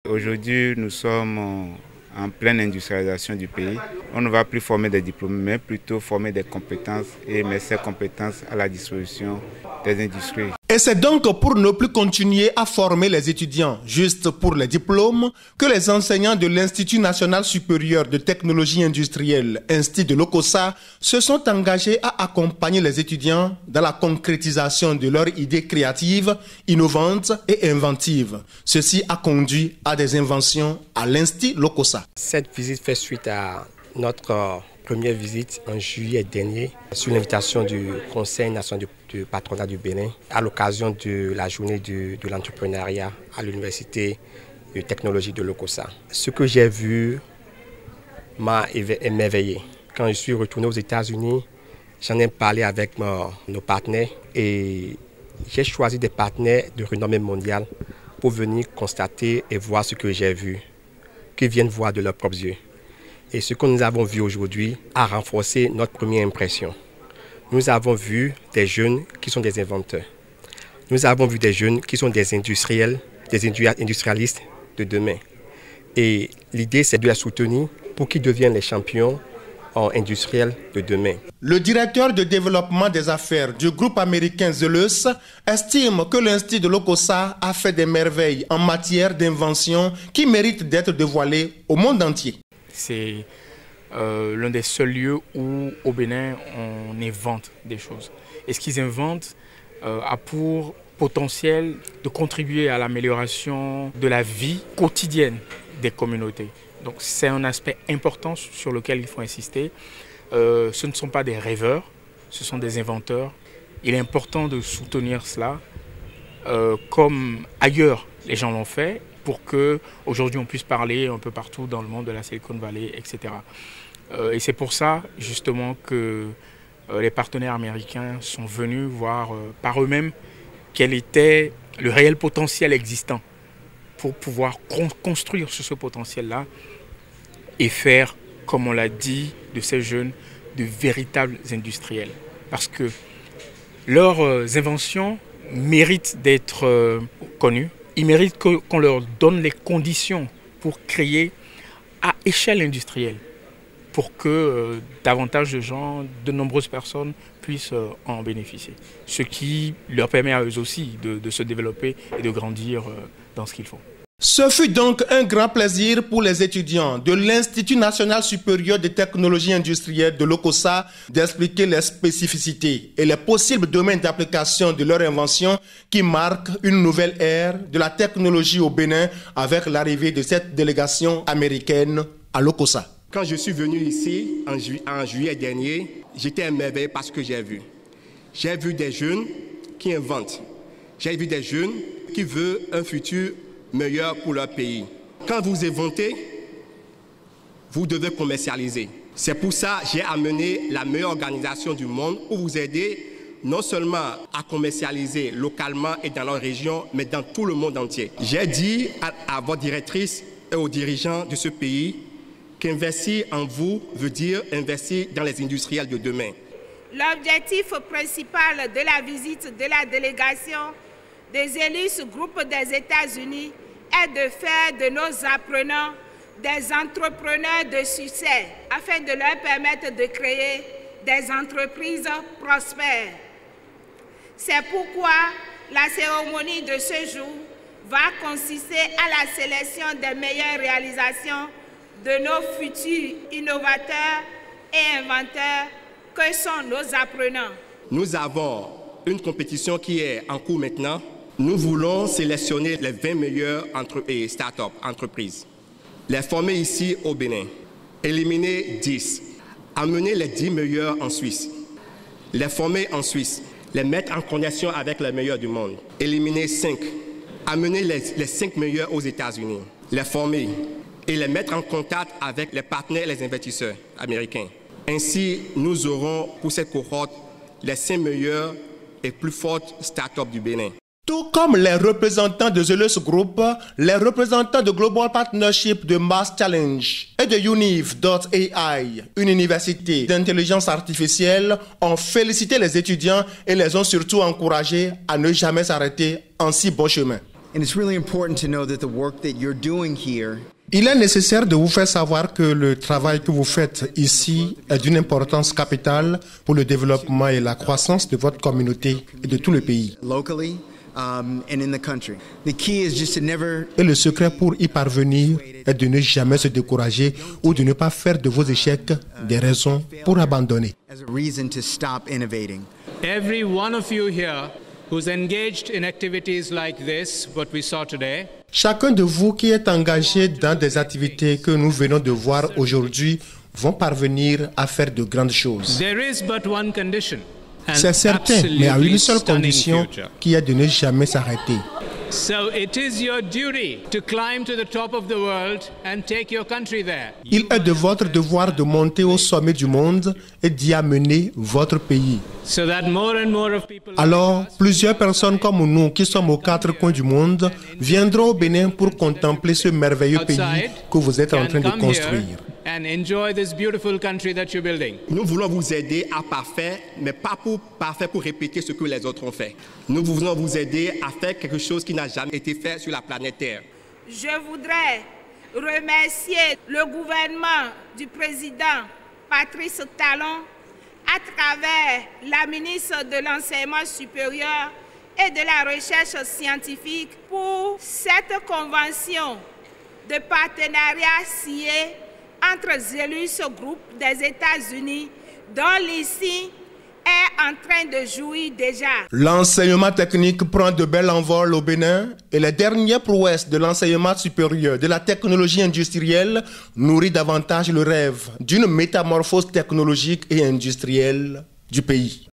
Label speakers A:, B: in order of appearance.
A: Aujourd'hui, nous sommes en pleine industrialisation du pays. On ne va plus former des diplômés, mais plutôt former des compétences et mettre ces compétences à la disposition des industries.
B: Et c'est donc pour ne plus continuer à former les étudiants juste pour les diplômes que les enseignants de l'Institut national supérieur de technologie industrielle, Institut de l'OCOSA, se sont engagés à accompagner les étudiants dans la concrétisation de leurs idées créatives, innovantes et inventives. Ceci a conduit à des inventions à l'Institut l'OCOSA.
C: Cette visite fait suite à notre première visite en juillet dernier sur l'invitation du Conseil national du patronat du Bénin à l'occasion de la journée de l'entrepreneuriat à l'Université de technologie de l'OCOSA. Ce que j'ai vu m'a émerveillé. Quand je suis retourné aux États-Unis, j'en ai parlé avec nos partenaires et j'ai choisi des partenaires de renommée mondiale pour venir constater et voir ce que j'ai vu, qu'ils viennent voir de leurs propres yeux. Et ce que nous avons vu aujourd'hui a renforcé notre première impression. Nous avons vu des jeunes qui sont des inventeurs. Nous avons vu des jeunes qui sont des industriels, des industrialistes de demain. Et l'idée, c'est de les soutenir pour qu'ils deviennent les champions industriels de demain.
B: Le directeur de développement des affaires du groupe américain Zelus estime que l'Institut de l'OCOSA a fait des merveilles en matière d'invention qui méritent d'être dévoilées au monde entier.
D: C'est l'un des seuls lieux où, au Bénin, on invente des choses. Et ce qu'ils inventent a pour potentiel de contribuer à l'amélioration de la vie quotidienne des communautés. Donc c'est un aspect important sur lequel il faut insister. Ce ne sont pas des rêveurs, ce sont des inventeurs. Il est important de soutenir cela comme ailleurs les gens l'ont fait, pour qu'aujourd'hui on puisse parler un peu partout dans le monde de la Silicon Valley, etc. Et c'est pour ça justement que les partenaires américains sont venus voir par eux-mêmes quel était le réel potentiel existant pour pouvoir construire sur ce potentiel-là et faire, comme on l'a dit, de ces jeunes de véritables industriels. Parce que leurs inventions méritent d'être connues. Ils méritent qu'on leur donne les conditions pour créer à échelle industrielle, pour que davantage de gens, de nombreuses personnes puissent en bénéficier. Ce qui leur permet à eux aussi de se développer et de grandir dans ce qu'ils font.
B: Ce fut donc un grand plaisir pour les étudiants de l'Institut national supérieur de technologie industrielle de l'OCOSA d'expliquer les spécificités et les possibles domaines d'application de leur invention qui marquent une nouvelle ère de la technologie au Bénin avec l'arrivée de cette délégation américaine à l'OCOSA.
C: Quand je suis venu ici en juillet dernier, j'étais émerveillé par ce que j'ai vu. J'ai vu des jeunes qui inventent. J'ai vu des jeunes qui veulent un futur meilleur pour leur pays. Quand vous inventez, vous devez commercialiser. C'est pour ça que j'ai amené la meilleure organisation du monde pour vous aider non seulement à commercialiser localement et dans leur région, mais dans tout le monde entier. J'ai dit à votre directrice et aux dirigeants de ce pays qu'investir en vous veut dire investir dans les industriels de demain.
E: L'objectif principal de la visite de la délégation des ELUS Groupe des États-Unis est de faire de nos apprenants des entrepreneurs de succès afin de leur permettre de créer des entreprises prospères. C'est pourquoi la cérémonie de ce jour va consister à la sélection des meilleures réalisations de nos futurs innovateurs et inventeurs que sont nos apprenants.
C: Nous avons une compétition qui est en cours maintenant. Nous voulons sélectionner les 20 meilleures start-up entreprises, les former ici au Bénin, éliminer 10, amener les 10 meilleurs en Suisse, les former en Suisse, les mettre en connexion avec les meilleurs du monde, éliminer 5, amener les 5 meilleurs aux États-Unis, les former et les mettre en contact avec les partenaires et les investisseurs américains. Ainsi, nous aurons pour cette cohorte les 5 meilleures et plus fortes start-up du Bénin.
B: Tout comme les représentants de Zelus Group, les représentants de Global Partnership de Mars Challenge et de Univ.ai, une université d'intelligence artificielle, ont félicité les étudiants et les ont surtout encouragés à ne jamais s'arrêter en si bon chemin.
F: And it's really important to know that the work that you're doing here
B: Il est nécessaire de vous faire savoir que le travail que vous faites ici est d'une importance capitale pour le développement et la croissance de votre communauté et de tout le pays.
F: locally and in the country. The key is just to never
B: Et le secret pour y parvenir est de ne jamais se décourager ou de ne pas faire de vos échecs des raisons pour abandonner.
F: as a reason to stop innovating.
G: Every one of you here who's engaged in activities like this, what we saw today,
B: Chacun de vous qui est engagé dans des activités que nous venons de voir aujourd'hui vont parvenir à faire de grandes choses.
G: there is but one condition. An
B: C'est certain, mais à une seule
G: absolutely
B: condition
G: stunning future.
B: qui est de ne jamais s'arrêter.
G: So it is your duty to climb to the top of the world and take your country there.
B: Il est de votre devoir de monter au sommet du monde et d'y amener votre pays.
G: So that more and more of people
B: Alors, plusieurs personnes comme nous qui sommes aux quatre coins du monde viendront au Bénin pour contempler ce merveilleux pays que vous êtes en train de construire.
G: and enjoy this beautiful country that you're building.
H: Nous voulons vous aider à parfaire, mais pas pour parfaire pour répéter ce que les autres ont fait. Nous voulons vous aider à faire quelque chose qui n'a jamais été fait sur la planète Terre.
E: Je voudrais remercier le gouvernement du président Patrice Talon à travers la ministre de l'Enseignement supérieur et de la Recherche scientifique pour cette convention de partenariat signée entre Zelus Group des États-Unis, dont l'ICI est en train de jouir déjà.
B: L'enseignement technique prend de bel envol au Bénin et les dernières prouesses de l'enseignement supérieur de la technologie industrielle nourrit davantage le rêve d'une métamorphose technologique et industrielle du pays.